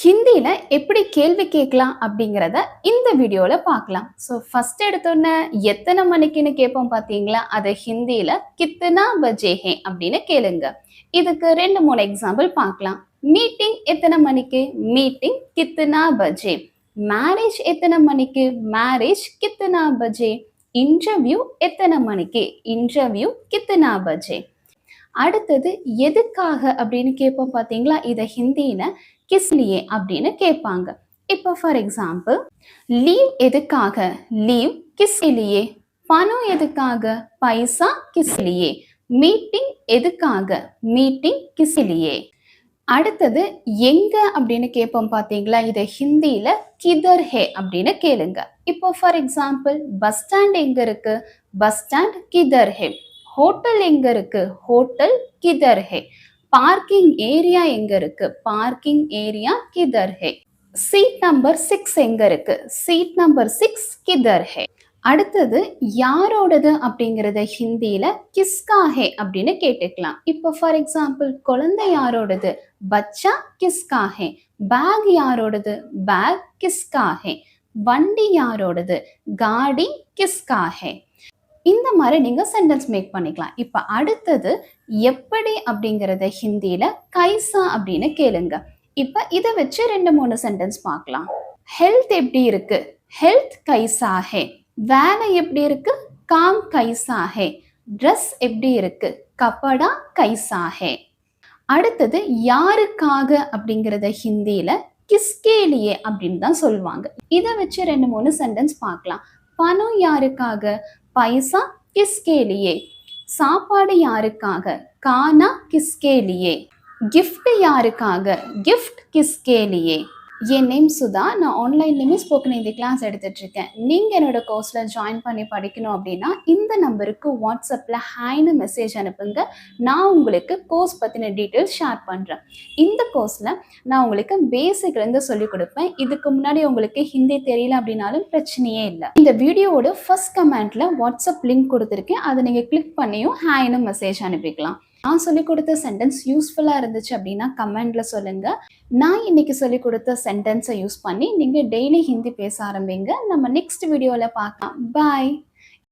ஹிந்தியில எப்படி கேள்வி கேட்கலாம் அப்படிங்கிறத இந்த வீடியோல பார்க்கலாம். ஸோ ஃபர்ஸ்ட் எடுத்தோன்னே எத்தனை மணிக்குன்னு கேட்போம் பார்த்தீங்களா? அதை ஹிந்தியில கித்தனா பஜே ஹே அப்படின்னு கேளுங்க. இதுக்கு 2-3 எக்ஸாம்பிள் பார்க்கலாம். மீட்டிங் எத்தனை மணிக்கு? மீட்டிங் கித்தனா பஜே. மேரேஜ் எத்தனை மணிக்கு? மேரேஜ் கித்தனா பஜே. இன்டர்வியூ எத்தனை மணிக்கு? இன்டர்வியூ கித்தனா பஜே. அடுத்தது எதுக்காக அப்படின்னு கேட்போம் பார்த்தீங்களா? இதை ஹிந்தியில கிஸ்லியே அப்படின்னு கேட்பாங்க. இப்போ ஃபார் எக்ஸாம்பிள், லீவ் எதுக்காக? லீவ் கிஸ்லியே. பணம் எதுக்காக? பைசா கிஸ்லியே. மீட்டிங் எதுக்காக? மீட்டிங் கிஸ்லியே. அடுத்தது எங்க அப்படின்னு கேட்போம் பார்த்தீங்களா? இதை ஹிந்தியில கிதர் ஹே அப்படின்னு கேளுங்க. இப்போ ஃபார் எக்ஸாம்பிள், பஸ் ஸ்டாண்ட் எங்க இருக்கு? பஸ் ஸ்டாண்ட் கிதர் ஹே. ஹோட்டல் எங்க இருக்கு? ஹோட்டல் கிதர் ஹே. பார்க்கிங் ஏரியா எங்க இருக்கு? பார்க்கிங் ஏரியா கிதர் ஹே. சீட் நம்பர் 6 எங்க இருக்கு? சீட் நம்பர் 6 கிதர் ஹே. அடுத்தது யாரோடது அப்படிங்கறத ஹிந்தியில கிஸ்கா ஹே அப்படின்னு கேட்டுக்கலாம். இப்போ ஃபார் எக்ஸாம்பிள், குழந்தை யாரோடது? பச்சா கிஸ்கா ஹே. பேக் யாரோடது? பேக் கிஸ்கா ஹே. வண்டி யாரோடது? காடி கிஸ்கா ஹே. இந்த மாதிரி நீங்க சென்டென்ஸ் மேக் பண்ணிக்கலாம். இப்ப அடுத்தது எப்படி அப்படிங்கறத ஹிந்தியில கைசா அப்படின்னு கேளுங்க. இப்ப இதை வச்சு 2-3 சென்டென்ஸ் பார்க்கலாம். ஹெல்த் எப்படி இருக்கு? ஹெல்த் கைசா ஹே. வேலை எப்படி இருக்கு? காம் கைசா ஹே. ட்ரெஸ் எப்படி இருக்கு? கப்படா கைசா ஹே. அடுத்தது யாருக்காக அப்படிங்கறத ஹிந்தியில கிஸ்கேலியே அப்படின்னு தான் சொல்லுவாங்க. இதை வச்சு 2-3 சென்டென்ஸ் பார்க்கலாம். பணம் யாருக்காக? பைசா கிஸ்கே லியே. சாப்பாடு யாருக்காக? கானா கிஸ்கே லியே. கிஃப்ட் யாருக்காக? கிஃப்ட் கிஸ்கே லியே. என் நேம் சுதா. நான் ஆன்லைன்லையுமே ஸ்போக்கன் ஹிந்தி கிளாஸ் எடுத்துட்டு இருக்கேன். நீங்க என்னோட கோர்ஸ்ல ஜாயின் பண்ணி படிக்கணும் அப்படின்னா இந்த நம்பருக்கு வாட்ஸ்அப்ல ஹாய்னு மெசேஜ் அனுப்புங்க. நான் உங்களுக்கு கோர்ஸ் பத்தின டீட்டெயில்ஸ் ஷேர் பண்றேன். இந்த கோர்ஸ்ல நான் உங்களுக்கு பேசிக்ல இருந்து சொல்லிக் கொடுப்பேன். இதுக்கு முன்னாடி உங்களுக்கு ஹிந்தி தெரியல அப்படின்னாலும் பிரச்சனையே இல்லை. இந்த வீடியோவோட ஃபர்ஸ்ட் கமெண்ட்ல வாட்ஸ்அப் லிங்க் கொடுத்துருக்கேன். அதை நீங்க கிளிக் பண்ணியும் ஹாய்னு மெசேஜ் அனுப்பிக்கலாம். நான் சொல்லிக் கொடுத்த சென்டென்ஸ் யூஸ்ஃபுல்லாக இருந்துச்சு அப்படின்னா கமெண்ட்ல சொல்லுங்க. நான் இன்னைக்கு சொல்லிக் கொடுத்த சென்டென்ஸை யூஸ் பண்ணி நீங்க டெய்லி ஹிந்தி பேச ஆரம்பிங்க. நம்ம நெக்ஸ்ட் வீடியோவில் பார்க்கலாம். பாய்.